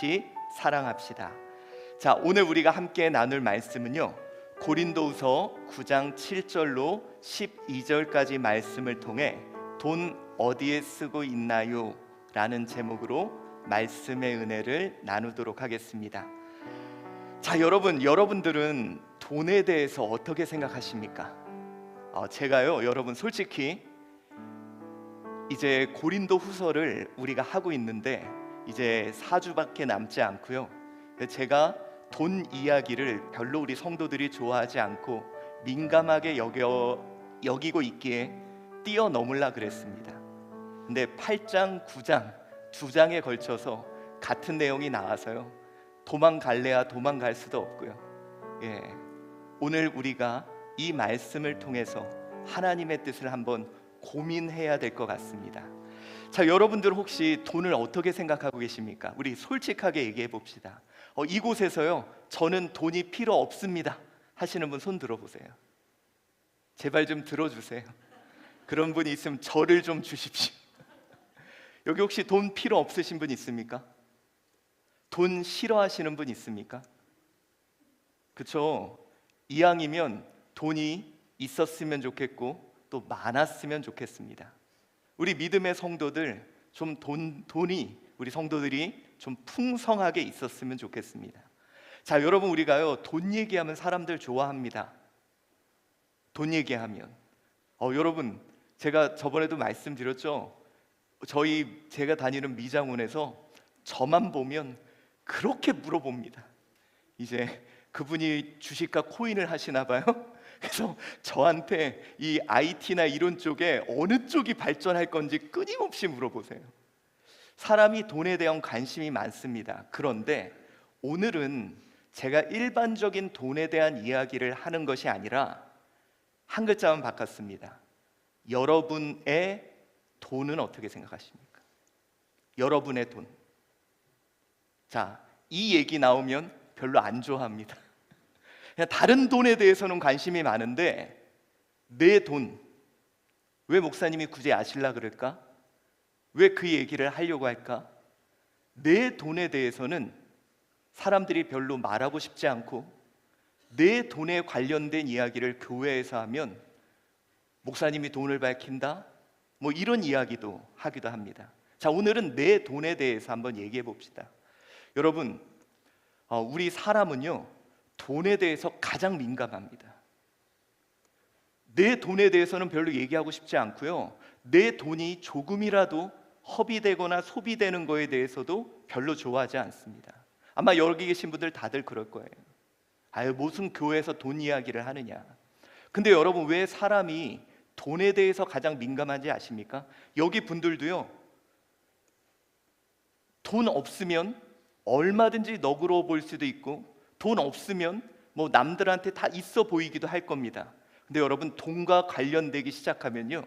같이 사랑합시다. 자, 오늘 우리가 함께 나눌 말씀은요, 고린도후서 9장 7절로 12절까지 말씀을 통해 돈 어디에 쓰고 있나요? 라는 제목으로 말씀의 은혜를 나누도록 하겠습니다. 자, 여러분들은 돈에 대해서 어떻게 생각하십니까? 제가요, 여러분 솔직히 이제 고린도 후서를 우리가 하고 있는데 이제 4주밖에 남지 않고요, 제가 돈 이야기를 별로 우리 성도들이 좋아하지 않고 민감하게 여기고 있기에 뛰어넘으려 그랬습니다. 근데 8장, 9장 두 장에 걸쳐서 같은 내용이 나와서요, 도망갈래야 도망갈 수도 없고요. 오늘 우리가 이 말씀을 통해서 하나님의 뜻을 한번 고민해야 될 것 같습니다. 자, 여러분들 혹시 돈을 어떻게 생각하고 계십니까? 우리 솔직하게 얘기해 봅시다. 이곳에서요, 저는 돈이 필요 없습니다 하시는 분 손 들어보세요. 제발 좀 들어주세요. 그런 분이 있으면 저를 좀 주십시오. 여기 혹시 돈 필요 없으신 분 있습니까? 돈 싫어하시는 분 있습니까? 그쵸? 이왕이면 돈이 있었으면 좋겠고 또 많았으면 좋겠습니다. 우리 믿음의 성도들 좀 돈이 우리 성도들이 좀 풍성하게 있었으면 좋겠습니다. 자, 여러분, 우리가요 돈 얘기하면 사람들 좋아합니다. 돈 얘기하면 여러분, 제가 저번에도 말씀드렸죠. 제가 다니는 미장원에서 저만 보면 그렇게 물어봅니다. 이제 그분이 주식과 코인을 하시나 봐요. 그래서 저한테 이 IT나 이런 쪽에 어느 쪽이 발전할 건지 끊임없이 물어보세요. 사람이 돈에 대한 관심이 많습니다. 그런데 오늘은 제가 일반적인 돈에 대한 이야기를 하는 것이 아니라 한 글자만 바꿨습니다. 여러분의 돈은 어떻게 생각하십니까? 여러분의 돈. 자, 이 얘기 나오면 별로 안 좋아합니다. 그냥 다른 돈에 대해서는 관심이 많은데 내 돈, 왜 목사님이 굳이 아실라 그럴까? 왜 그 얘기를 하려고 할까? 내 돈에 대해서는 사람들이 별로 말하고 싶지 않고, 내 돈에 관련된 이야기를 교회에서 하면 목사님이 돈을 밝힌다? 뭐 이런 이야기도 하기도 합니다. 자, 오늘은 내 돈에 대해서 한번 얘기해 봅시다. 여러분, 우리 사람은요 돈에 대해서 가장 민감합니다. 내 돈에 대해서는 별로 얘기하고 싶지 않고요, 내 돈이 조금이라도 허비되거나 소비되는 거에 대해서도 별로 좋아하지 않습니다. 아마 여기 계신 분들 다들 그럴 거예요. 아유, 무슨 교회에서 돈 이야기를 하느냐. 근데 여러분, 왜 사람이 돈에 대해서 가장 민감한지 아십니까? 여기 분들도요, 돈 없으면 얼마든지 너그러워 보일 수도 있고, 돈 없으면 뭐 남들한테 다 있어 보이기도 할 겁니다. 근데 여러분, 돈과 관련되기 시작하면요,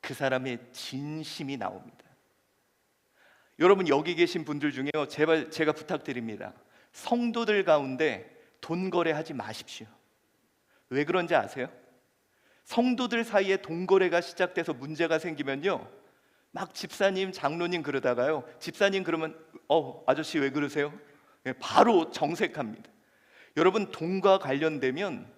그 사람의 진심이 나옵니다. 여러분, 여기 계신 분들 중에요, 제발 제가 부탁드립니다. 성도들 가운데 돈 거래하지 마십시오. 왜 그런지 아세요? 성도들 사이에 돈 거래가 시작돼서 문제가 생기면요, 막 집사님, 장로님 그러다가요, 집사님 그러면 아저씨 왜 그러세요? 바로 정색합니다. 여러분, 돈과 관련되면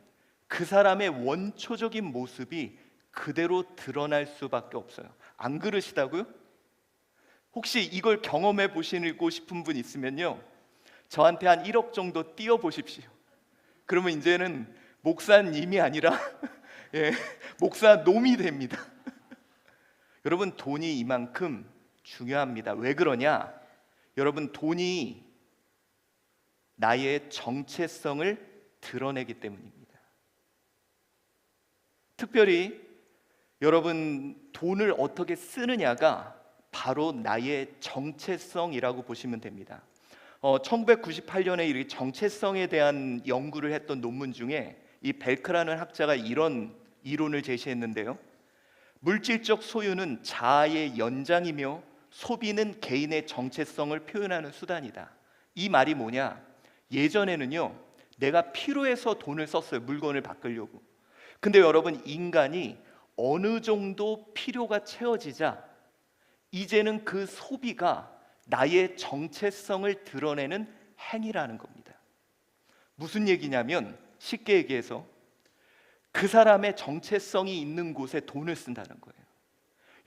그 사람의 원초적인 모습이 그대로 드러날 수밖에 없어요. 안 그러시다고요? 혹시 이걸 경험해 보시고 싶은 분 있으면요, 저한테 한 1억 정도 띄워 보십시오. 그러면 이제는 목사님이 아니라 목사 놈이 됩니다. 여러분, 돈이 이만큼 중요합니다. 왜 그러냐? 여러분, 돈이 나의 정체성을 드러내기 때문입니다. 특별히 여러분, 돈을 어떻게 쓰느냐가 바로 나의 정체성이라고 보시면 됩니다. 1998년에 이 정체성에 대한 연구를 했던 논문 중에 이 벨크라는 학자가 이런 이론을 제시했는데요, 물질적 소유는 자아의 연장이며 소비는 개인의 정체성을 표현하는 수단이다. 이 말이 뭐냐? 예전에는요, 내가 필요해서 돈을 썼어요. 물건을 바꾸려고. 근데 여러분, 인간이 어느 정도 필요가 채워지자 이제는 그 소비가 나의 정체성을 드러내는 행위라는 겁니다. 무슨 얘기냐면 쉽게 얘기해서 그 사람의 정체성이 있는 곳에 돈을 쓴다는 거예요.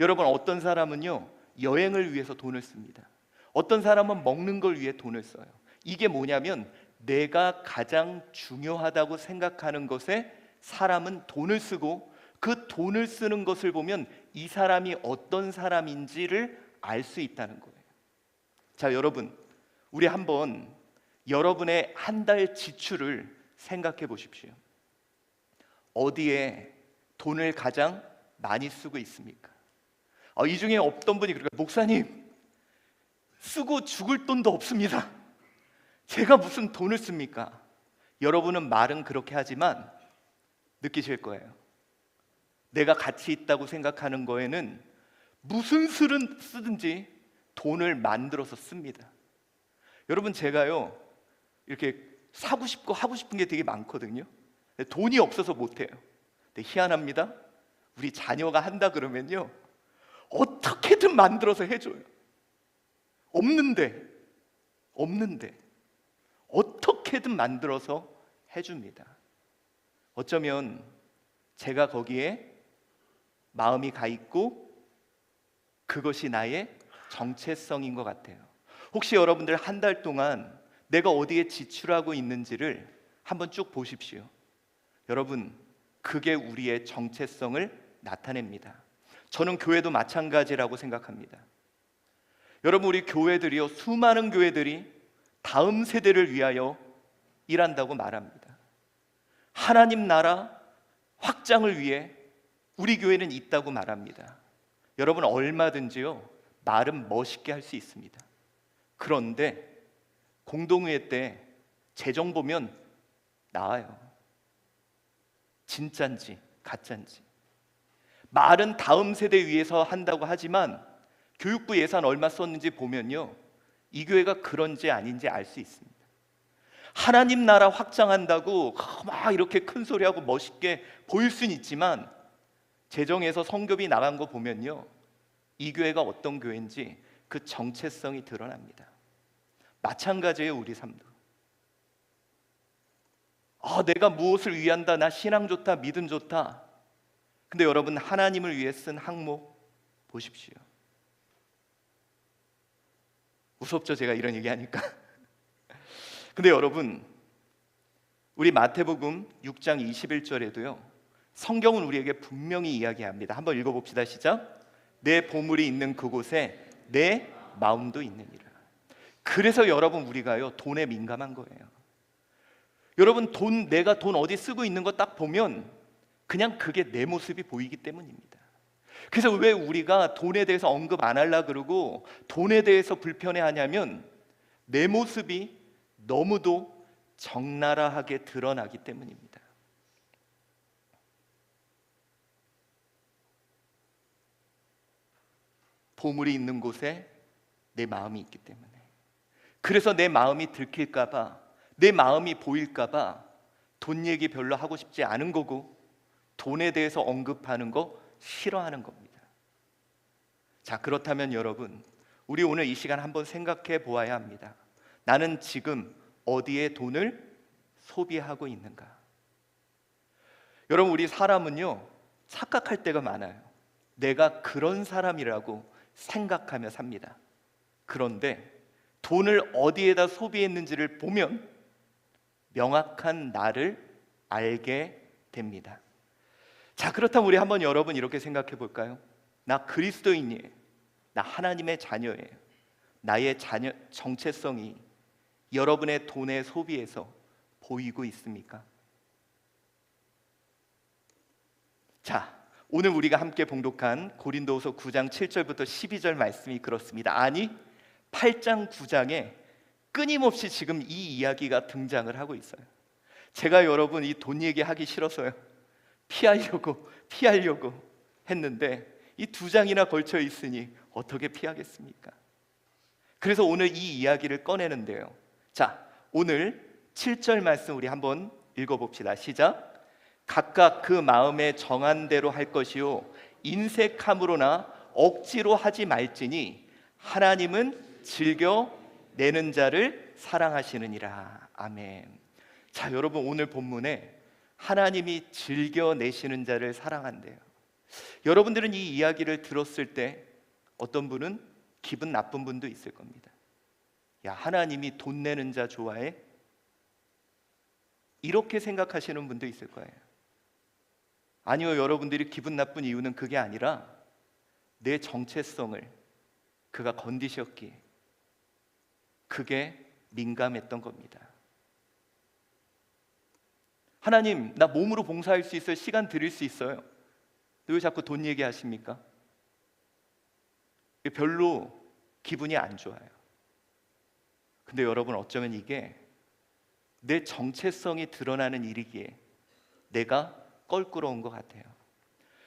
여러분, 어떤 사람은요 여행을 위해서 돈을 씁니다. 어떤 사람은 먹는 걸 위해 돈을 써요. 이게 뭐냐면 내가 가장 중요하다고 생각하는 것에 사람은 돈을 쓰고, 그 돈을 쓰는 것을 보면 이 사람이 어떤 사람인지를 알 수 있다는 거예요. 자, 여러분, 우리 한번 여러분의 한 달 지출을 생각해 보십시오. 어디에 돈을 가장 많이 쓰고 있습니까? 이 중에 어떤 분이 그럴까요? 목사님, 쓰고 죽을 돈도 없습니다. 제가 무슨 돈을 씁니까? 여러분은 말은 그렇게 하지만 느끼실 거예요. 내가 가치 있다고 생각하는 거에는 무슨 수를 쓰든지 돈을 만들어서 씁니다. 여러분, 제가요 이렇게 사고 싶고 하고 싶은 게 되게 많거든요. 돈이 없어서 못해요. 근데 희한합니다. 우리 자녀가 한다 그러면요 어떻게든 만들어서 해줘요. 없는데 어떻게든 만들어서 해줍니다. 어쩌면 제가 거기에 마음이 가 있고 그것이 나의 정체성인 것 같아요. 혹시 여러분들 한 달 동안 내가 어디에 지출하고 있는지를 한번 쭉 보십시오. 여러분, 그게 우리의 정체성을 나타냅니다. 저는 교회도 마찬가지라고 생각합니다. 여러분, 우리 교회들이요, 수많은 교회들이 다음 세대를 위하여 일한다고 말합니다. 하나님 나라 확장을 위해 우리 교회는 있다고 말합니다. 여러분, 얼마든지요 말은 멋있게 할 수 있습니다. 그런데 공동회의 때 재정 보면 나와요. 진짠지 가짠지. 말은 다음 세대 위해서 한다고 하지만 교육부 예산 얼마 썼는지 보면요 이 교회가 그런지 아닌지 알 수 있습니다. 하나님 나라 확장한다고 막 이렇게 큰 소리하고 멋있게 보일 수는 있지만 재정에서 성급이 나간 거 보면요 이 교회가 어떤 교회인지 그 정체성이 드러납니다. 마찬가지예요. 우리 삶도. 내가 무엇을 위한다, 나 신앙 좋다, 믿음 좋다. 근데 여러분, 하나님을 위해 쓴 항목 보십시오. 무섭죠, 제가 이런 얘기하니까. 근데 여러분, 우리 마태복음 6장 21절에도요 성경은 우리에게 분명히 이야기합니다. 한번 읽어봅시다. 시작. 내 보물이 있는 그곳에 내 마음도 있느니라. 그래서 여러분, 우리가요 돈에 민감한 거예요. 여러분, 내가 돈 어디 쓰고 있는 거 딱 보면 그냥 그게 내 모습이 보이기 때문입니다. 그래서 왜 우리가 돈에 대해서 언급 안 하려고 그러고 돈에 대해서 불편해하냐면 내 모습이 너무도 적나라하게 드러나기 때문입니다. 보물이 있는 곳에 내 마음이 있기 때문에. 그래서 내 마음이 들킬까봐, 내 마음이 보일까봐 돈 얘기 별로 하고 싶지 않은 거고 돈에 대해서 언급하는 거 싫어하는 겁니다. 자, 그렇다면 여러분, 우리 오늘 이 시간 한번 생각해 보아야 합니다. 나는 지금 어디에 돈을 소비하고 있는가? 여러분, 우리 사람은요 착각할 때가 많아요. 내가 그런 사람이라고 생각하며 삽니다. 그런데 돈을 어디에다 소비했는지를 보면 명확한 나를 알게 됩니다. 자, 그렇다면 우리 한번 여러분 이렇게 생각해 볼까요? 나 그리스도인이에요. 나 하나님의 자녀예요. 나의 자녀 정체성이 여러분의 돈의 소비에서 보이고 있습니까? 자, 오늘 우리가 함께 봉독한 고린도후서 9장 7절부터 12절 말씀이 그렇습니다. 아니, 8장 9장에 끊임없이 지금 이 이야기가 등장을 하고 있어요. 제가 여러분 이 돈 얘기하기 싫어서요 피하려고 했는데 이 2장이나 걸쳐 있으니 어떻게 피하겠습니까? 그래서 오늘 이 이야기를 꺼내는데요. 자, 오늘 7절 말씀 우리 한번 읽어봅시다. 시작. 각각 그 마음에 정한 대로 할 것이요 인색함으로나 억지로 하지 말지니 하나님은 즐겨 내는 자를 사랑하시느니라. 아멘. 자, 여러분, 오늘 본문에 하나님이 즐겨 내시는 자를 사랑한대요. 여러분들은 이 이야기를 들었을 때 어떤 분은 기분 나쁜 분도 있을 겁니다. 야, 하나님이 돈 내는 자 좋아해? 이렇게 생각하시는 분도 있을 거예요. 아니요, 여러분들이 기분 나쁜 이유는 그게 아니라 내 정체성을 그가 건드셨기에 그게 민감했던 겁니다. 하나님, 나 몸으로 봉사할 수 있어요? 시간 드릴 수 있어요? 왜 자꾸 돈 얘기하십니까? 별로 기분이 안 좋아요. 근데 여러분, 어쩌면 이게 내 정체성이 드러나는 일이기에 내가 껄끄러운 것 같아요.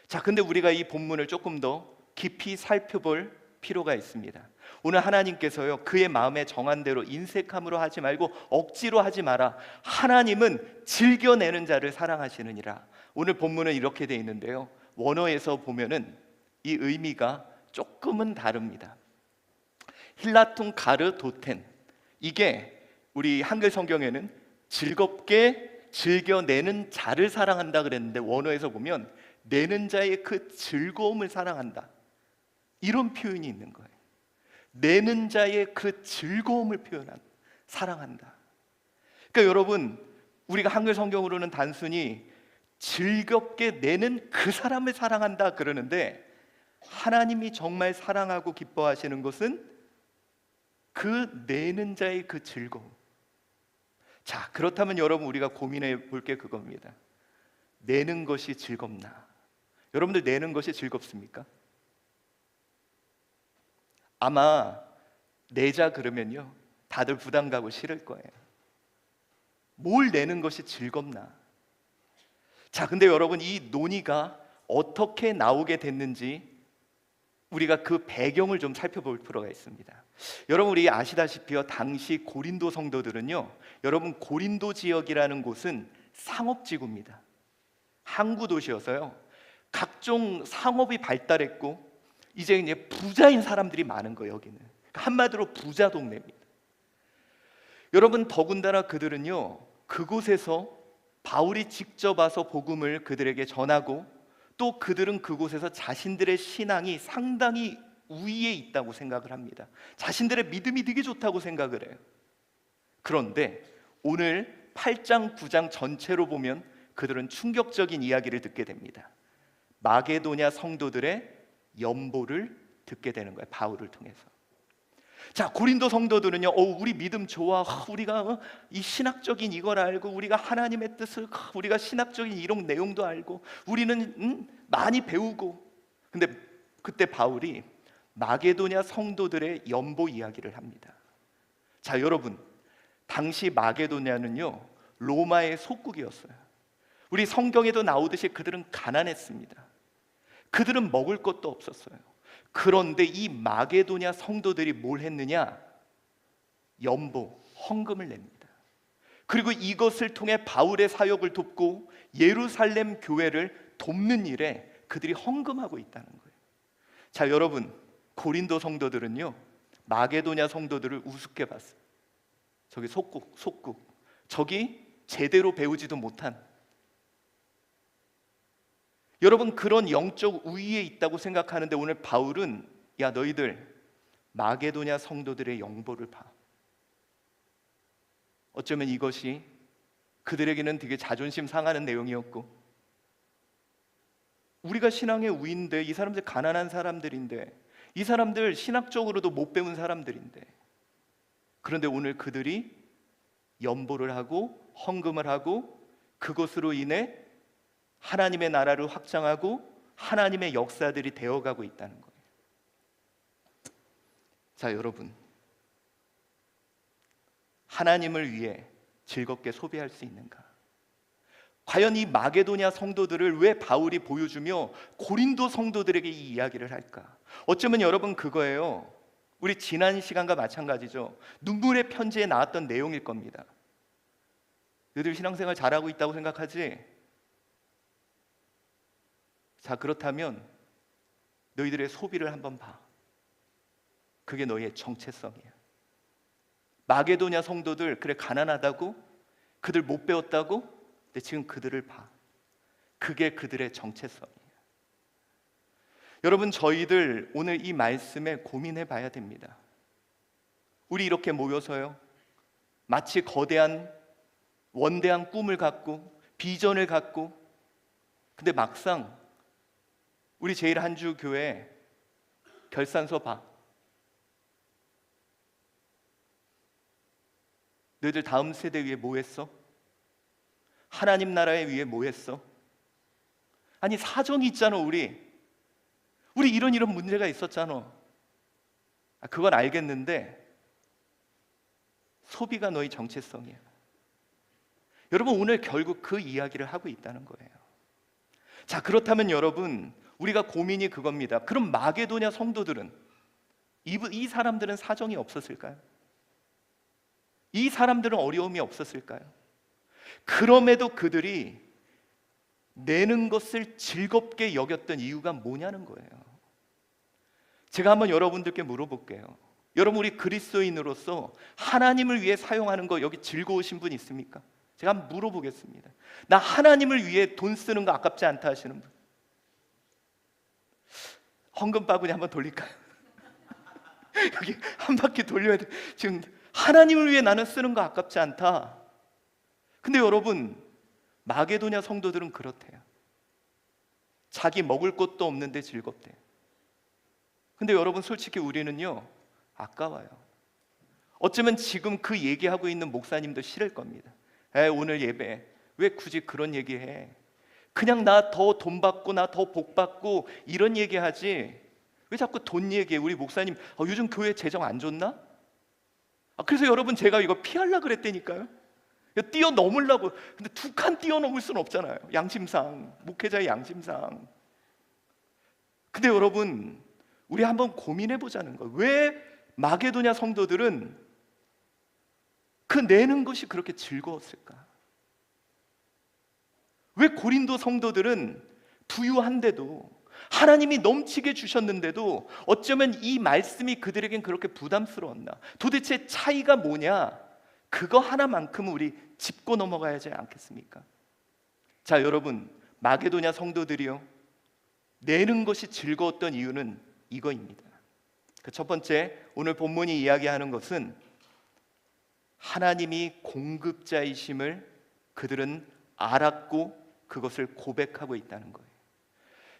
자, 근데 우리가 이 본문을 조금 더 깊이 살펴볼 필요가 있습니다. 오늘 하나님께서요, 그의 마음에 정한 대로 인색함으로 하지 말고 억지로 하지 마라. 하나님은 즐겨내는 자를 사랑하시느니라. 오늘 본문은 이렇게 돼 있는데요, 원어에서 보면은 이 의미가 조금은 다릅니다. 힐라퉁 가르 도텐, 이게 우리 한글 성경에는 즐겁게 즐겨내는 자를 사랑한다 그랬는데, 원어에서 보면 내는 자의 그 즐거움을 사랑한다, 이런 표현이 있는 거예요. 내는 자의 그 즐거움을 표현한, 사랑한다. 그러니까 여러분, 우리가 한글 성경으로는 단순히 즐겁게 내는 그 사람을 사랑한다 그러는데, 하나님이 정말 사랑하고 기뻐하시는 것은 그 내는 자의 그 즐거움. 자, 그렇다면 여러분, 우리가 고민해 볼 게 그겁니다. 내는 것이 즐겁나? 여러분들 내는 것이 즐겁습니까? 아마 내자 그러면요, 다들 부담 가고 싫을 거예요. 뭘 내는 것이 즐겁나? 자, 근데 여러분, 이 논의가 어떻게 나오게 됐는지 우리가 그 배경을 좀 살펴볼 필요가 있습니다. 여러분, 우리 아시다시피요, 당시 고린도 성도들은요, 여러분, 고린도 지역이라는 곳은 상업지구입니다. 항구 도시여서요, 각종 상업이 발달했고 이제 부자인 사람들이 많은 거예요. 여기는 한마디로 부자 동네입니다. 여러분, 더군다나 그들은요, 그곳에서 바울이 직접 와서 복음을 그들에게 전하고, 또 그들은 그곳에서 자신들의 신앙이 상당히 우위에 있다고 생각을 합니다. 자신들의 믿음이 되게 좋다고 생각을 해요. 그런데 오늘 8장 9장 전체로 보면 그들은 충격적인 이야기를 듣게 됩니다. 마게도냐 성도들의 연보를 듣게 되는 거예요, 바울을 통해서. 자, 고린도 성도들은요, 우리 믿음 좋아, 우리가 이 신학적인 이걸 알고, 우리가 하나님의 뜻을, 우리가 신학적인 이런 내용도 알고, 우리는 많이 배우고. 근데 그때 바울이 마게도냐 성도들의 연보 이야기를 합니다. 자, 여러분, 당시 마게도냐는요, 로마의 속국이었어요. 우리 성경에도 나오듯이 그들은 가난했습니다. 그들은 먹을 것도 없었어요. 그런데 이 마게도냐 성도들이 뭘 했느냐? 연보, 헌금을 냅니다. 그리고 이것을 통해 바울의 사역을 돕고 예루살렘 교회를 돕는 일에 그들이 헌금하고 있다는 거예요. 자, 여러분, 고린도 성도들은요, 마게도냐 성도들을 우습게 봤어요. 저기 속국, 저기 제대로 배우지도 못한, 여러분, 그런 영적 우위에 있다고 생각하는데, 오늘 바울은 야, 너희들 마게도냐 성도들의 연보를 봐. 어쩌면 이것이 그들에게는 되게 자존심 상하는 내용이었고, 우리가 신앙의 우위인데, 이 사람들 가난한 사람들인데, 이 사람들 신학적으로도 못 배운 사람들인데, 그런데 오늘 그들이 연보를 하고 헌금을 하고 그것으로 인해 하나님의 나라를 확장하고 하나님의 역사들이 되어가고 있다는 거예요. 자, 여러분, 하나님을 위해 즐겁게 소비할 수 있는가? 과연 이 마게도냐 성도들을 왜 바울이 보여주며 고린도 성도들에게 이 이야기를 할까? 어쩌면 여러분, 그거예요. 우리 지난 시간과 마찬가지죠. 눈물의 편지에 나왔던 내용일 겁니다. 너희들 신앙생활 잘하고 있다고 생각하지? 자, 그렇다면 너희들의 소비를 한번 봐. 그게 너희의 정체성이야. 마게도냐 성도들, 그래 가난하다고? 그들 못 배웠다고? 근데 지금 그들을 봐. 그게 그들의 정체성이에요. 여러분, 저희들 오늘 이 말씀에 고민해 봐야 됩니다. 우리 이렇게 모여서요, 마치 거대한 원대한 꿈을 갖고 비전을 갖고, 근데 막상 우리 제1한주교회 결산서 봐. 너희들 다음 세대 위해 뭐 했어? 하나님 나라에 위해 뭐 했어? 아니, 사정이 있잖아. 우리 이런 문제가 있었잖아. 그건 알겠는데 소비가 너희 정체성이야. 여러분, 오늘 결국 그 이야기를 하고 있다는 거예요. 자, 그렇다면 여러분, 우리가 고민이 그겁니다. 그럼 마게도냐 성도들은, 이 사람들은 사정이 없었을까요? 이 사람들은 어려움이 없었을까요? 그럼에도 그들이 내는 것을 즐겁게 여겼던 이유가 뭐냐는 거예요. 제가 한번 여러분들께 물어볼게요. 여러분, 우리 그리스도인으로서 하나님을 위해 사용하는 거 여기 즐거우신 분 있습니까? 제가 한번 물어보겠습니다. 나 하나님을 위해 돈 쓰는 거 아깝지 않다 하시는 분? 헌금 바구니 한번 돌릴까요? 여기 한 바퀴 돌려야 돼. 지금 하나님을 위해 나는 쓰는 거 아깝지 않다. 근데 여러분, 마게도냐 성도들은 그렇대요. 자기 먹을 것도 없는데 즐겁대요. 근데 여러분, 솔직히 우리는요, 아까워요. 어쩌면 지금 그 얘기하고 있는 목사님도 싫을 겁니다. 오늘 예배 왜 굳이 그런 얘기해? 그냥 나 더 돈 받고 나 더 복 받고 이런 얘기하지 왜 자꾸 돈 얘기해? 우리 목사님 요즘 교회 재정 안 좋나? 그래서 여러분, 제가 이거 피하려고 그랬다니까요. 뛰어넘으려고. 근데 두 칸 뛰어넘을 수는 없잖아요. 양심상, 목회자의 양심상. 근데 여러분, 우리 한번 고민해 보자는 거예요. 왜 마게도냐 성도들은 그 내는 것이 그렇게 즐거웠을까? 왜 고린도 성도들은 부유한데도, 하나님이 넘치게 주셨는데도 어쩌면 이 말씀이 그들에겐 그렇게 부담스러웠나? 도대체 차이가 뭐냐? 그거 하나만큼은 우리 짚고 넘어가야 하지 않겠습니까? 자, 여러분, 마게도냐 성도들이요, 내는 것이 즐거웠던 이유는 이거입니다. 그 첫 번째, 오늘 본문이 이야기하는 것은 하나님이 공급자이심을 그들은 알았고 그것을 고백하고 있다는 거예요.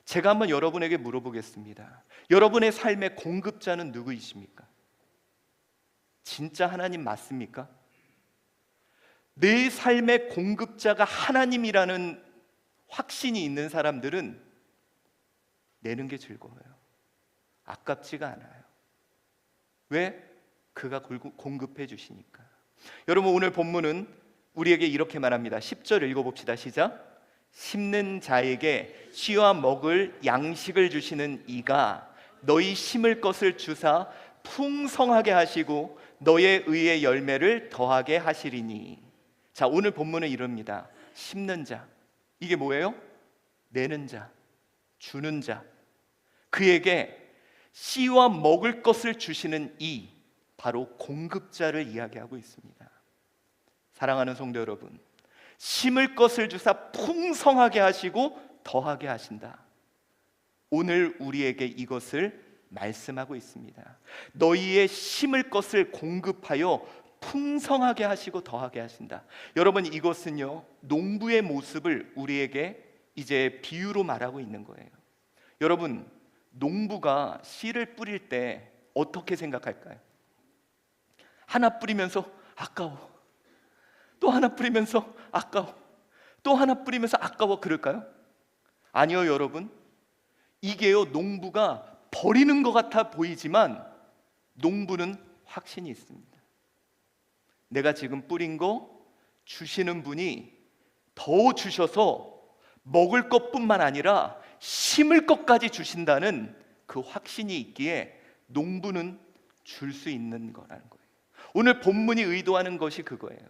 제가 한번 여러분에게 물어보겠습니다. 여러분의 삶의 공급자는 누구이십니까? 진짜 하나님 맞습니까? 내 삶의 공급자가 하나님이라는 확신이 있는 사람들은 내는 게 즐거워요. 아깝지가 않아요. 왜? 그가 공급해 주시니까. 여러분, 오늘 본문은 우리에게 이렇게 말합니다. 10절 읽어봅시다. 시작. 심는 자에게 씨와 먹을 양식을 주시는 이가 너희 심을 것을 주사 풍성하게 하시고 너의 의의 열매를 더하게 하시리니. 자, 오늘 본문은 이럽니다. 심는 자, 이게 뭐예요? 내는 자, 주는 자, 그에게 씨와 먹을 것을 주시는 이, 바로 공급자를 이야기하고 있습니다. 사랑하는 성도 여러분, 심을 것을 주사 풍성하게 하시고 더하게 하신다. 오늘 우리에게 이것을 말씀하고 있습니다. 너희의 심을 것을 공급하여 풍성하게 하시고 더하게 하신다. 여러분, 이것은요, 농부의 모습을 우리에게 이제 비유로 말하고 있는 거예요. 여러분, 농부가 씨를 뿌릴 때 어떻게 생각할까요? 하나 뿌리면서 아까워, 또 하나 뿌리면서 아까워, 또 하나 뿌리면서 아까워, 그럴까요? 아니요, 여러분. 이게요, 농부가 버리는 것 같아 보이지만 농부는 확신이 있습니다. 내가 지금 뿌린 거 주시는 분이 더 주셔서 먹을 것뿐만 아니라 심을 것까지 주신다는 그 확신이 있기에 농부는 줄 수 있는 거라는 거예요. 오늘 본문이 의도하는 것이 그거예요.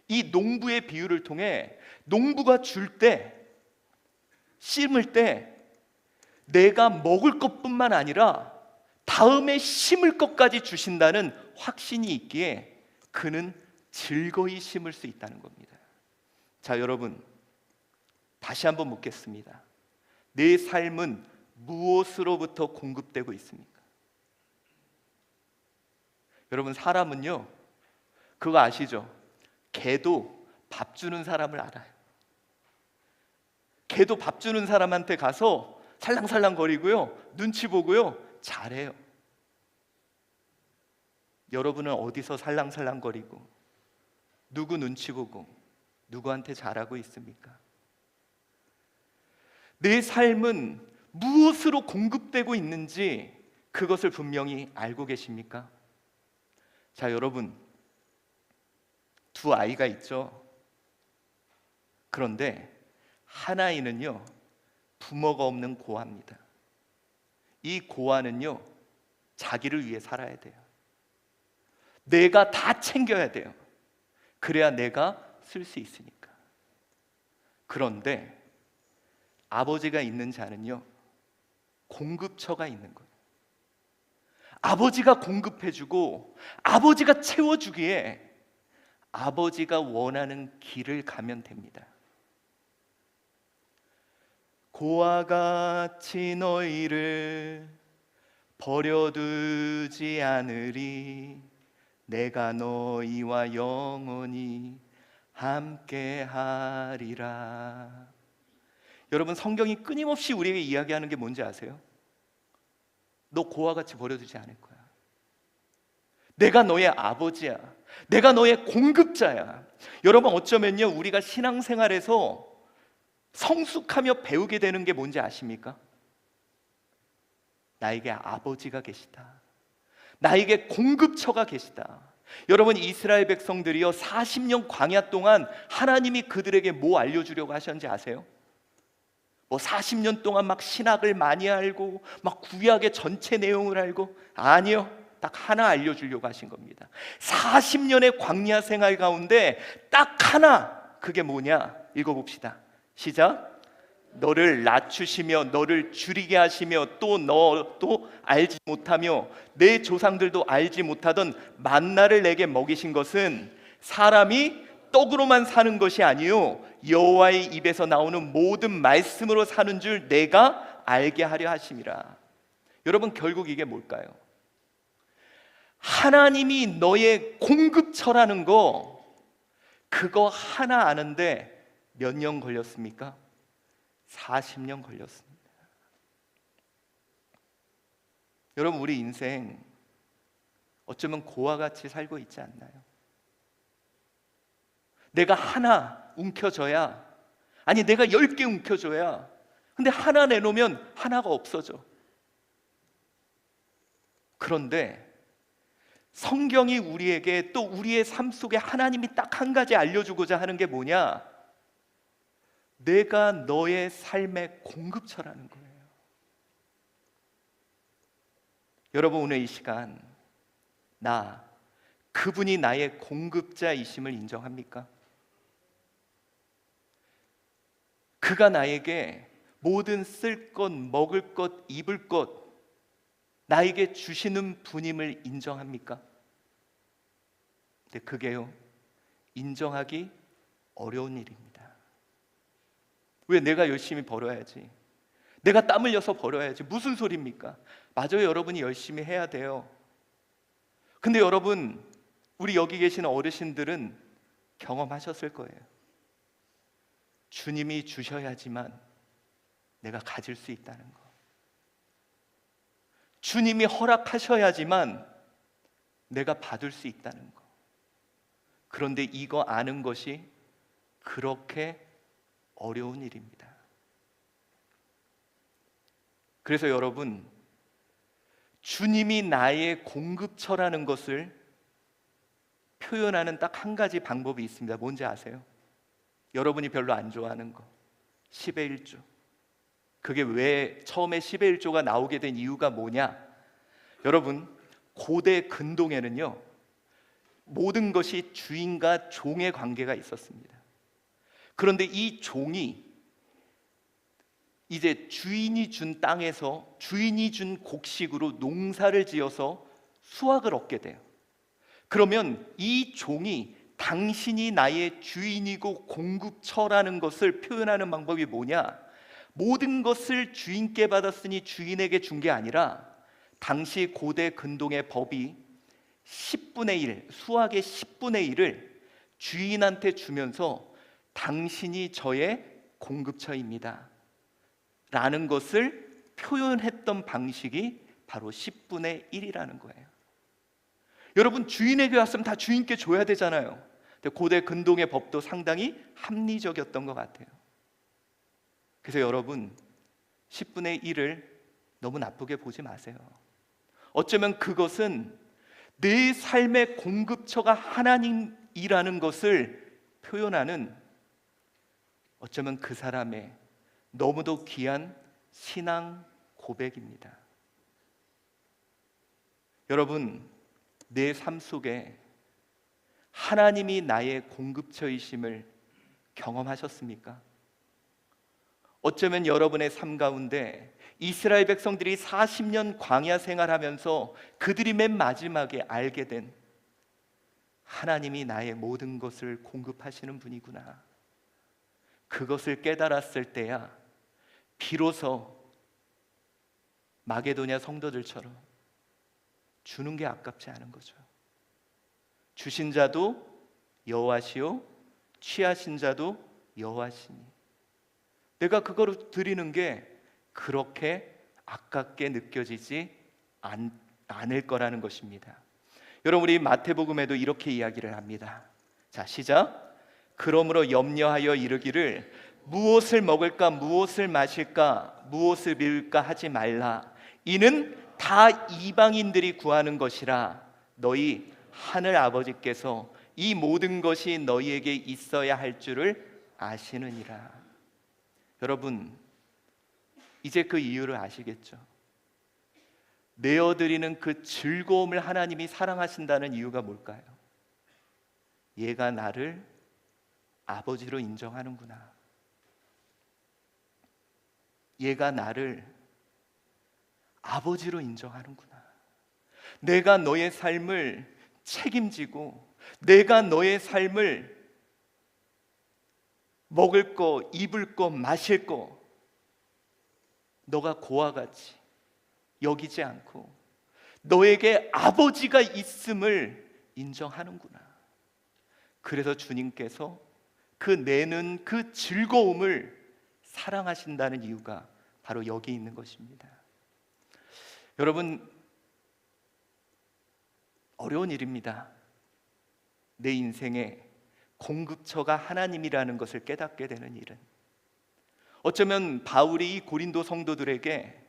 이 농부의 비유를 통해 농부가 줄 때, 심을 때 내가 먹을 것뿐만 아니라 다음에 심을 것까지 주신다는 확신이 있기에 그는 즐거이 심을 수 있다는 겁니다. 자, 여러분, 다시 한번 묻겠습니다. 내 삶은 무엇으로부터 공급되고 있습니까? 여러분, 사람은요, 그거 아시죠? 개도 밥 주는 사람을 알아요. 개도 밥 주는 사람한테 가서 살랑살랑 거리고요, 눈치 보고요, 잘해요. 여러분은 어디서 살랑살랑 거리고 누구 눈치 보고 누구한테 잘하고 있습니까? 내 삶은 무엇으로 공급되고 있는지 그것을 분명히 알고 계십니까? 자, 여러분, 두 아이가 있죠. 그런데 한 아이는요, 부모가 없는 고아입니다. 이 고아는요, 자기를 위해 살아야 돼요. 내가 다 챙겨야 돼요. 그래야 내가 쓸 수 있으니까. 그런데 아버지가 있는 자는요, 공급처가 있는 거예요. 아버지가 공급해주고 아버지가 채워주기에 아버지가 원하는 길을 가면 됩니다. 고와 같이 너희를 버려두지 않으리. 내가 너희와 영원히 함께하리라. 여러분, 성경이 끊임없이 우리에게 이야기하는 게 뭔지 아세요? 너 고와 같이 버려두지 않을 거야. 내가 너의 아버지야. 내가 너의 공급자야. 여러분, 어쩌면요, 우리가 신앙생활에서 성숙하며 배우게 되는 게 뭔지 아십니까? 나에게 아버지가 계시다. 나에게 공급처가 계시다. 여러분, 이스라엘 백성들이요, 40년 광야 동안 하나님이 그들에게 뭐 알려주려고 하셨는지 아세요? 뭐 40년 동안 막 신학을 많이 알고 막 구약의 전체 내용을 알고, 아니요, 딱 하나 알려주려고 하신 겁니다. 40년의 광야 생활 가운데 딱 하나, 그게 뭐냐? 읽어봅시다. 시작. 너를 낮추시며 너를 줄이게 하시며 또 너도 알지 못하며 내 조상들도 알지 못하던 만나를 내게 먹이신 것은 사람이 떡으로만 사는 것이 아니요 여호와의 입에서 나오는 모든 말씀으로 사는 줄 내가 알게 하려 하심이라. 여러분, 결국 이게 뭘까요? 하나님이 너의 공급처라는 거, 그거 하나 아는데 몇 년 걸렸습니까? 40년 걸렸습니다. 여러분, 우리 인생 어쩌면 고와 같이 살고 있지 않나요? 내가 하나 움켜줘야, 아니 내가 10개 움켜줘야, 근데 하나 내놓으면 하나가 없어져. 그런데 성경이 우리에게 또 우리의 삶 속에 하나님이 딱 한 가지 알려주고자 하는 게 뭐냐? 내가 너의 삶의 공급처라는 거예요. 여러분, 오늘 이 시간 그분이 나의 공급자이심을 인정합니까? 그가 나에게 모든 쓸 것, 먹을 것, 입을 것 나에게 주시는 분임을 인정합니까? 근데 그게요, 인정하기 어려운 일입니다. 왜? 내가 열심히 벌어야지, 내가 땀 흘려서 벌어야지. 무슨 소리입니까? 맞아요, 여러분이 열심히 해야 돼요. 근데 여러분, 우리 여기 계시는 어르신들은 경험하셨을 거예요. 주님이 주셔야지만 내가 가질 수 있다는 거, 주님이 허락하셔야지만 내가 받을 수 있다는 거. 그런데 이거 아는 것이 그렇게 어려운 일입니다. 그래서 여러분, 주님이 나의 공급처라는 것을 표현하는 딱 한 가지 방법이 있습니다. 뭔지 아세요? 여러분이 별로 안 좋아하는 거, 10의 1조. 그게 왜 처음에 10의 1조가 나오게 된 이유가 뭐냐? 여러분, 고대 근동에는요, 모든 것이 주인과 종의 관계가 있었습니다. 그런데 이 종이 이제 주인이 준 땅에서 주인이 준 곡식으로 농사를 지어서 수확을 얻게 돼요. 그러면 이 종이 당신이 나의 주인이고 공급처라는 것을 표현하는 방법이 뭐냐? 모든 것을 주인께 받았으니 주인에게 준 게 아니라 당시 고대 근동의 법이 10분의 1, 수확의 10분의 1을 주인한테 주면서 당신이 저의 공급처입니다 라는 것을 표현했던 방식이 바로 10분의 1이라는 거예요. 여러분, 주인에게 왔으면 다 주인께 줘야 되잖아요. 근데 고대 근동의 법도 상당히 합리적이었던 것 같아요. 그래서 여러분, 10분의 1을 너무 나쁘게 보지 마세요. 어쩌면 그것은 내 삶의 공급처가 하나님이라는 것을 표현하는, 어쩌면 그 사람의 너무도 귀한 신앙 고백입니다. 여러분, 내 삶 속에 하나님이 나의 공급처이심을 경험하셨습니까? 어쩌면 여러분의 삶 가운데 이스라엘 백성들이 40년 광야 생활하면서 그들이 맨 마지막에 알게 된 하나님이 나의 모든 것을 공급하시는 분이구나, 그것을 깨달았을 때야 비로소 마게도냐 성도들처럼 주는 게 아깝지 않은 거죠. 주신 자도 여호와시요 취하신 자도 여호와시니, 내가 그거를 드리는 게 그렇게 아깝게 느껴지지 않을 거라는 것입니다. 여러분, 우리 마태복음에도 이렇게 이야기를 합니다. 자, 시작. 그러므로 염려하여 이르기를 무엇을 먹을까 무엇을 마실까 무엇을 입을까 하지 말라. 이는 다 이방인들이 구하는 것이라. 너희 하늘 아버지께서 이 모든 것이 너희에게 있어야 할 줄을 아시느니라. 여러분, 이제 그 이유를 아시겠죠? 내어드리는 그 즐거움을 하나님이 사랑하신다는 이유가 뭘까요? 얘가 나를 아버지로 인정하는구나, 얘가 나를 아버지로 인정하는구나, 내가 너의 삶을 책임지고 내가 너의 삶을 먹을 거, 입을 거, 마실 거 너가 고와 같이 여기지 않고 너에게 아버지가 있음을 인정하는구나. 그래서 주님께서 그 내는 그 즐거움을 사랑하신다는 이유가 바로 여기 있는 것입니다. 여러분, 어려운 일입니다. 내 인생에 공급처가 하나님이라는 것을 깨닫게 되는 일은. 어쩌면 바울이 이 고린도 성도들에게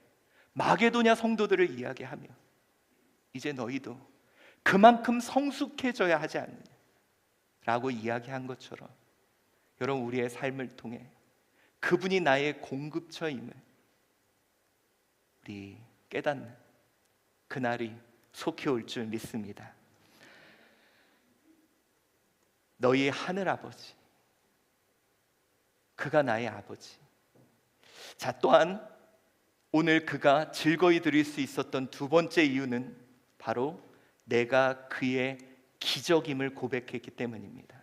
마게도냐 성도들을 이야기하며 이제 너희도 그만큼 성숙해져야 하지 않느냐 라고 이야기한 것처럼, 여러분, 우리의 삶을 통해 그분이 나의 공급처임을 우리 깨닫는 그날이 속히 올 줄 믿습니다. 너희 하늘 아버지, 그가 나의 아버지. 자, 또한 오늘 그가 즐거이 드릴 수 있었던 두 번째 이유는 바로 내가 그의 기적임을 고백했기 때문입니다.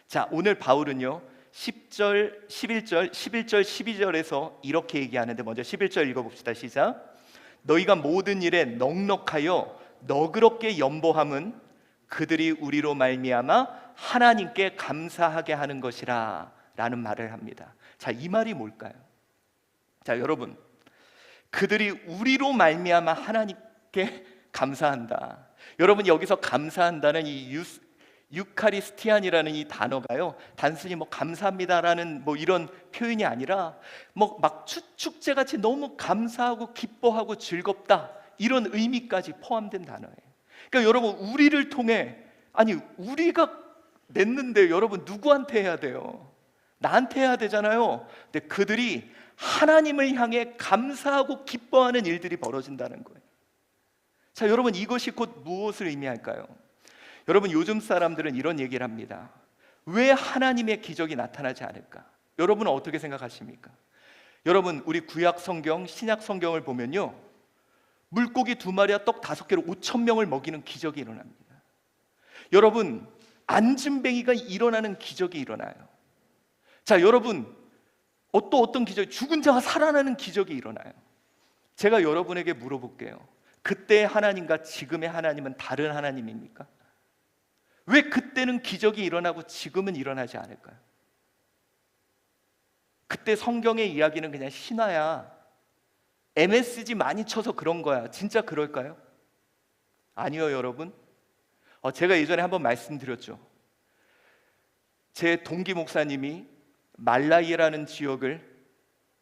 자, 오늘 바울은요 10절, 11절, 12절에서 이렇게 얘기하는데, 먼저 11절 읽어봅시다. 시작. 너희가 모든 일에 넉넉하여 너그럽게 연보함은 그들이 우리로 말미암아 하나님께 감사하게 하는 것이라 라는 말을 합니다. 자, 이 말이 뭘까요? 자, 여러분, 그들이 우리로 말미암아 하나님께 감사한다. 여러분, 여기서 감사한다는 이 유카리스티안이라는 이 단어가요, 단순히 뭐 감사합니다라는 뭐 이런 표현이 아니라 뭐 막 축제같이 너무 감사하고 기뻐하고 즐겁다 이런 의미까지 포함된 단어예요. 그러니까 여러분, 우리를 통해, 아니 우리가 냈는데 여러분 누구한테 해야 돼요? 나한테 해야 되잖아요. 근데 그들이 하나님을 향해 감사하고 기뻐하는 일들이 벌어진다는 거예요. 자, 여러분, 이것이 곧 무엇을 의미할까요? 여러분, 요즘 사람들은 이런 얘기를 합니다. 왜 하나님의 기적이 나타나지 않을까? 여러분은 어떻게 생각하십니까? 여러분, 우리 구약 성경, 신약 성경을 보면요, 물고기 2마리와 떡 5개로 5천 명을 먹이는 기적이 일어납니다. 여러분, 안진뱅이가 일어나는 기적이 일어나요. 자, 여러분, 어떤 기적이, 죽은 자가 살아나는 기적이 일어나요. 제가 여러분에게 물어볼게요. 그때의 하나님과 지금의 하나님은 다른 하나님입니까? 왜 그때는 기적이 일어나고 지금은 일어나지 않을까요? 그때 성경의 이야기는 그냥 신화야, MSG 많이 쳐서 그런 거야. 진짜 그럴까요? 아니요, 여러분. 제가 예전에 한번 말씀드렸죠. 제 동기 목사님이 말라이라는 지역을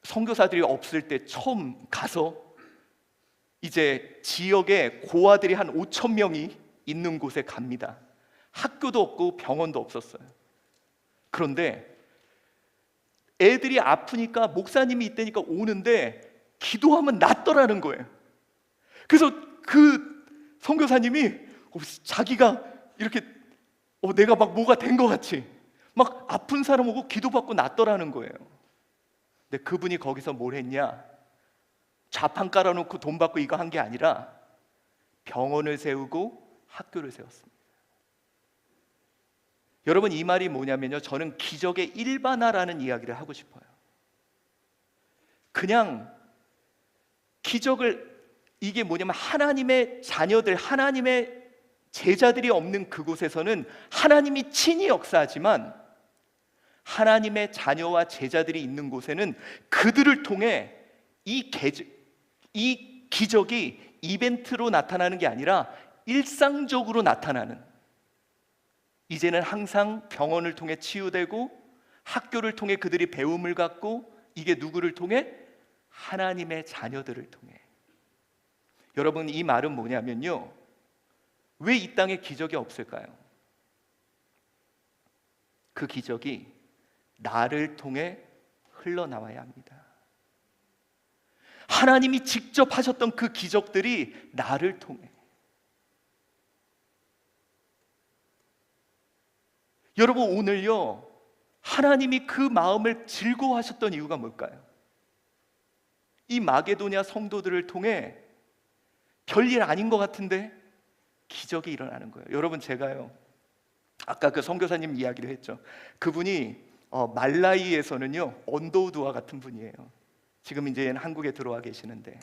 선교사들이 없을 때 처음 가서 이제 지역에 고아들이 한 5천 명이 있는 곳에 갑니다. 학교도 없고 병원도 없었어요. 그런데 애들이 아프니까 목사님이 있다니까 오는데 기도하면 낫더라는 거예요. 그래서 그 선교사님이 자기가 이렇게 내가 막 뭐가 된 것 같이 막 아픈 사람 오고 기도받고 낫더라는 거예요. 근데 그분이 거기서 뭘 했냐? 좌판 깔아놓고 돈 받고 이거 한 게 아니라 병원을 세우고 학교를 세웠습니다. 여러분, 이 말이 뭐냐면요, 저는 기적의 일반화라는 이야기를 하고 싶어요. 그냥 기적을, 이게 뭐냐면 하나님의 자녀들, 하나님의 제자들이 없는 그곳에서는 하나님이 친히 역사하지만 하나님의 자녀와 제자들이 있는 곳에는 그들을 통해 이 기적이 이벤트로 나타나는 게 아니라 일상적으로 나타나는, 이제는 항상 병원을 통해 치유되고 학교를 통해 그들이 배움을 갖고, 이게 누구를 통해? 하나님의 자녀들을 통해. 여러분, 이 말은 뭐냐면요, 왜 이 땅에 기적이 없을까요? 그 기적이 나를 통해 흘러나와야 합니다. 하나님이 직접 하셨던 그 기적들이 나를 통해. 여러분, 오늘요, 하나님이 그 마음을 즐거워하셨던 이유가 뭘까요? 이 마게도냐 성도들을 통해 별일 아닌 것 같은데 기적이 일어나는 거예요. 여러분, 제가요, 아까 그 선교사님 이야기를 했죠. 그분이 말라이에서는요, 언더우드와 같은 분이에요. 지금 이제 한국에 들어와 계시는데,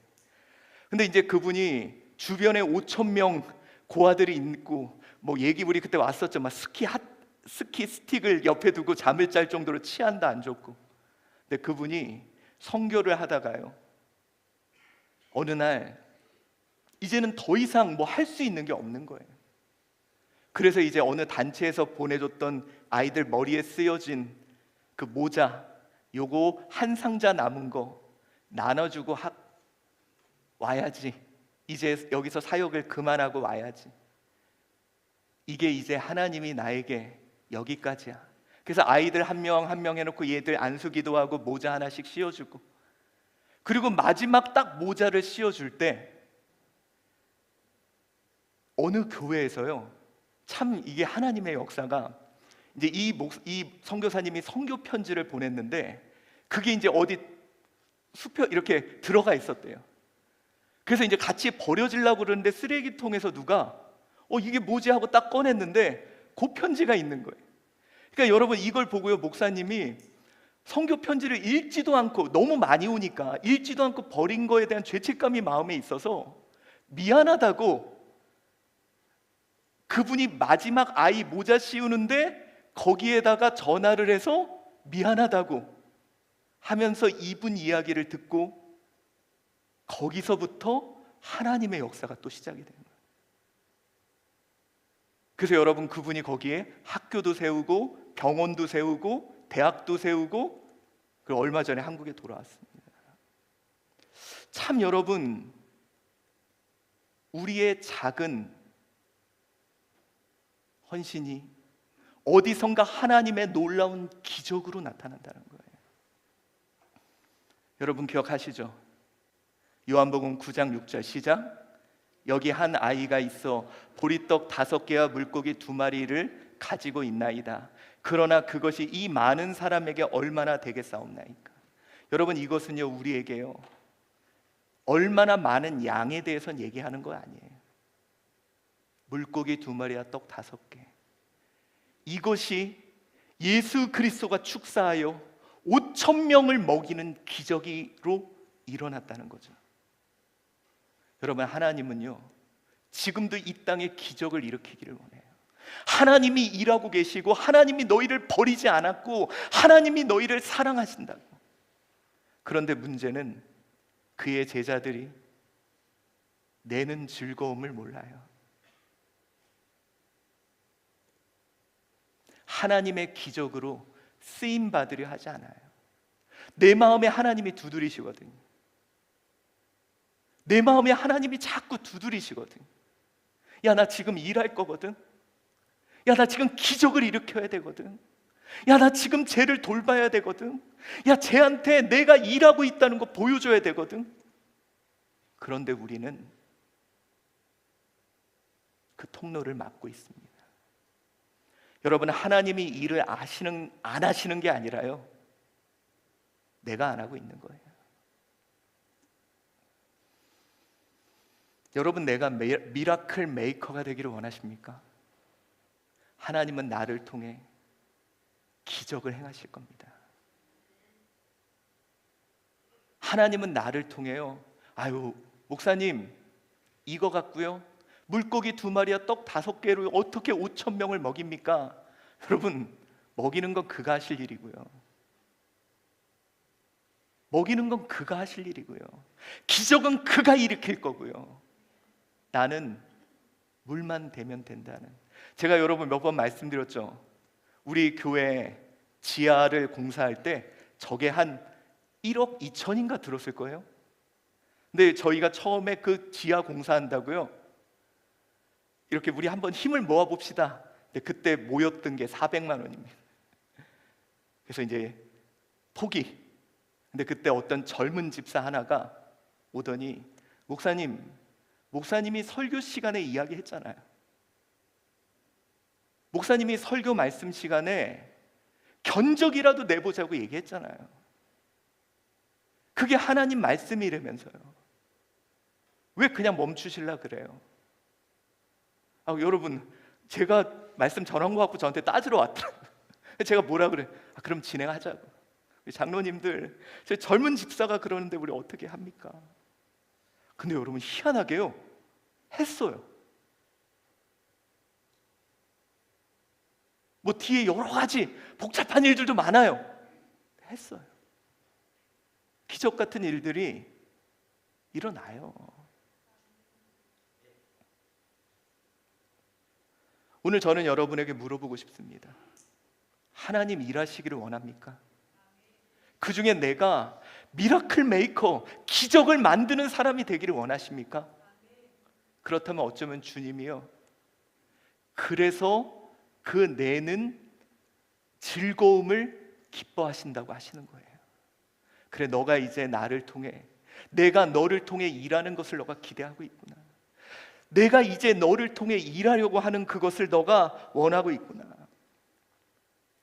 근데 이제 그분이 주변에 5천 명 고아들이 있고, 뭐 얘기 우리 그때 왔었죠. 막 스키 스틱을 옆에 두고 잠을 잘 정도로 치안도 안 좋고. 근데 그분이 선교를 하다가요, 어느 날 이제는 더 이상 뭐 할 수 있는 게 없는 거예요. 그래서 이제 어느 단체에서 보내줬던 아이들 머리에 쓰여진 그 모자, 요거 한 상자 남은 거 나눠주고 와야지. 이제 여기서 사역을 그만하고 와야지. 이게 이제 하나님이 나에게 여기까지야. 그래서 아이들 한 명 한 명 해놓고 얘들 안수기도 하고 모자 하나씩 씌워주고, 그리고 마지막 딱 모자를 씌워줄 때 어느 교회에서요, 참 이게 하나님의 역사가, 이제 이 선교사님이 선교 편지를 보냈는데 그게 이제 어디 숲에 이렇게 들어가 있었대요. 그래서 이제 같이 버려지려고 그러는데 쓰레기통에서 누가 이게 뭐지 하고 딱 꺼냈는데 그 편지가 있는 거예요. 그러니까 여러분, 이걸 보고요, 목사님이 선교 편지를 읽지도 않고, 너무 많이 오니까 읽지도 않고 버린 거에 대한 죄책감이 마음에 있어서 미안하다고, 그분이 마지막 아이 모자 씌우는데 거기에다가 전화를 해서 미안하다고 하면서 이분 이야기를 듣고, 거기서부터 하나님의 역사가 또 시작이 되는 거예요. 그래서 여러분, 그분이 거기에 학교도 세우고 병원도 세우고 대학도 세우고, 그리고 얼마 전에 한국에 돌아왔습니다. 참 여러분, 우리의 작은 헌신이 어디선가 하나님의 놀라운 기적으로 나타난다는 거예요. 여러분 기억하시죠? 요한복음 9장 6절 시작. 여기 한 아이가 있어 보리떡 5개와 물고기 2마리를 가지고 있나이다. 그러나 그것이 이 많은 사람에게 얼마나 되겠사옵나이까. 여러분, 이것은요 우리에게요 얼마나 많은 양에 대해서는 얘기하는 거 아니에요. 물고기 2마리와 떡 5개, 이것이 예수 그리스도가 축사하여 5천 명을 먹이는 기적으로 일어났다는 거죠. 여러분, 하나님은요 지금도 이 땅에 기적을 일으키기를 원해요. 하나님이 일하고 계시고, 하나님이 너희를 버리지 않았고, 하나님이 너희를 사랑하신다고. 그런데 문제는 그의 제자들이 내는 즐거움을 몰라요. 하나님의 기적으로 쓰임 받으려 하지 않아요. 내 마음에 하나님이 두드리시거든요. 내 마음에 하나님이 자꾸 두드리시거든. 야, 나 지금 일할 거거든. 야, 나 지금 기적을 일으켜야 되거든. 야, 나 지금 쟤를 돌봐야 되거든. 야, 쟤한테 내가 일하고 있다는 거 보여줘야 되거든. 그런데 우리는 그 통로를 막고 있습니다. 여러분, 하나님이 일을 안 하시는 게 아니라요 내가 안 하고 있는 거예요. 여러분, 내가 미라클 메이커가 되기를 원하십니까? 하나님은 나를 통해 기적을 행하실 겁니다. 하나님은 나를 통해요, 아유 목사님 이거 갖고요 물고기 2마리와 떡 5개로 어떻게 5천 명을 먹입니까? 여러분, 먹이는 건 그가 하실 일이고요. 먹이는 건 그가 하실 일이고요. 기적은 그가 일으킬 거고요. 나는 물만 대면 된다는. 제가 여러분 몇 번 말씀드렸죠. 우리 교회 지하를 공사할 때 저게 한 1억 2천인가 들었을 거예요. 근데 저희가 처음에 그 지하 공사한다고요 이렇게 우리 한번 힘을 모아 봅시다. 근데 그때 모였던 게 400만 원입니다. 그래서 이제 포기. 근데 그때 어떤 젊은 집사 하나가 오더니, 목사님이 설교 시간에 이야기했잖아요. 목사님이 설교 말씀 시간에 견적이라도 내보자고 얘기했잖아요. 그게 하나님 말씀이라면서요. 왜 그냥 멈추실라 그래요? 여러분, 제가 말씀 전한 거 갖고 저한테 따지러 왔더라고요. 제가 뭐라 그래? 그럼 진행하자고. 장로님들, 제 젊은 집사가 그러는데 우리 어떻게 합니까? 근데 여러분, 희한하게요 했어요. 뭐 뒤에 여러 가지 복잡한 일들도 많아요. 했어요. 기적 같은 일들이 일어나요. 오늘 저는 여러분에게 물어보고 싶습니다. 하나님 일하시기를 원합니까? 그 중에 내가 미라클 메이커, 기적을 만드는 사람이 되기를 원하십니까? 그렇다면 어쩌면 주님이요 그래서 그 내는 즐거움을 기뻐하신다고 하시는 거예요. 그래, 너가 이제 나를 통해, 내가 너를 통해 일하는 것을 너가 기대하고 있구나. 내가 이제 너를 통해 일하려고 하는 그것을 너가 원하고 있구나.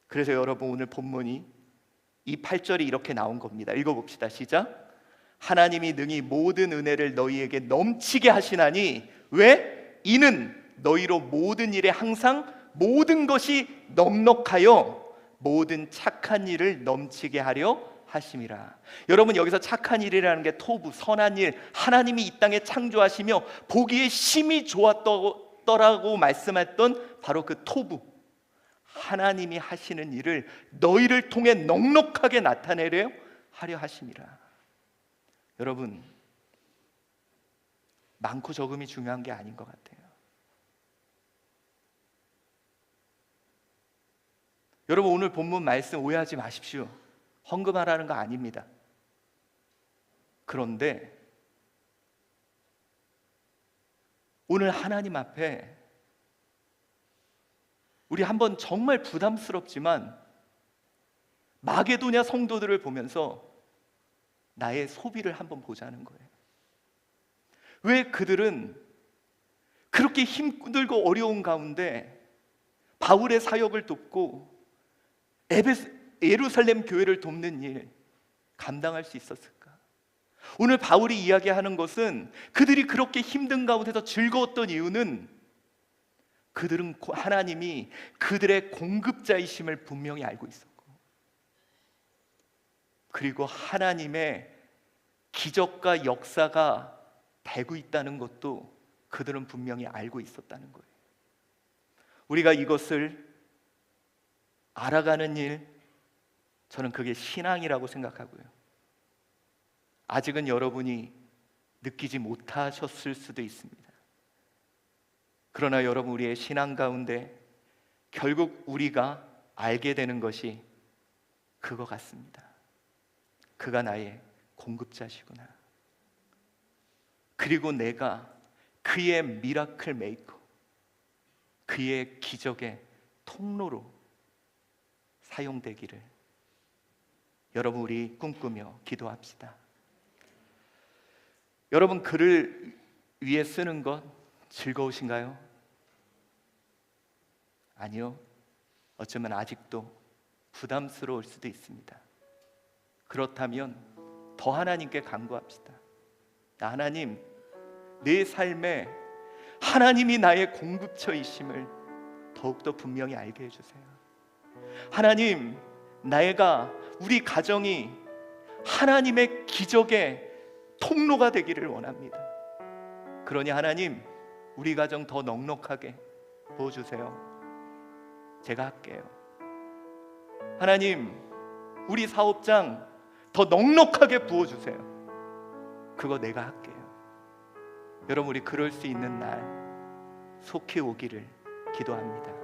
그래서 여러분, 오늘 본문이 이 8절이 이렇게 나온 겁니다. 읽어봅시다. 시작. 하나님이 능히 모든 은혜를 너희에게 넘치게 하시나니, 왜? 이는 너희로 모든 일에 항상 모든 것이 넉넉하여 모든 착한 일을 넘치게 하려 하심이라. 여러분, 여기서 착한 일이라는 게 토부, 선한 일, 하나님이 이 땅에 창조하시며 보기에 심히 좋았더라고 말씀했던 바로 그 토부, 하나님이 하시는 일을 너희를 통해 넉넉하게 나타내려 하려 하심이라. 여러분, 많고 적음이 중요한 게 아닌 것 같아요. 여러분, 오늘 본문 말씀 오해하지 마십시오. 헌금하라는 거 아닙니다. 그런데 오늘 하나님 앞에 우리 한번 정말 부담스럽지만 마게도냐 성도들을 보면서 나의 소비를 한번 보자는 거예요. 왜 그들은 그렇게 힘들고 어려운 가운데 바울의 사역을 돕고 예루살렘 교회를 돕는 일, 감당할 수 있었을까? 오늘 바울이 이야기하는 것은 그들이 그렇게 힘든 가운데서 즐거웠던 이유는 그들은 하나님이 그들의 공급자이심을 분명히 알고 있었고, 그리고 하나님의 기적과 역사가 되고 있다는 것도 그들은 분명히 알고 있었다는 거예요. 우리가 이것을 알아가는 일, 저는 그게 신앙이라고 생각하고요. 아직은 여러분이 느끼지 못하셨을 수도 있습니다. 그러나 여러분, 우리의 신앙 가운데 결국 우리가 알게 되는 것이 그거 같습니다. 그가 나의 공급자시구나. 그리고 내가 그의 미라클 메이커, 그의 기적의 통로로 사용되기를 여러분, 우리 꿈꾸며 기도합시다. 여러분, 글을 위해 쓰는 것 즐거우신가요? 아니요. 어쩌면 아직도 부담스러울 수도 있습니다. 그렇다면 더 하나님께 간구합시다. 하나님, 내 삶에 하나님이 나의 공급처이심을 더욱더 분명히 알게 해주세요. 하나님, 내가, 우리 가정이 하나님의 기적의 통로가 되기를 원합니다. 그러니 하나님, 우리 가정 더 넉넉하게 부어주세요. 제가 할게요. 하나님, 우리 사업장 더 넉넉하게 부어주세요. 그거 내가 할게요. 여러분, 우리 그럴 수 있는 날 속히 오기를 기도합니다.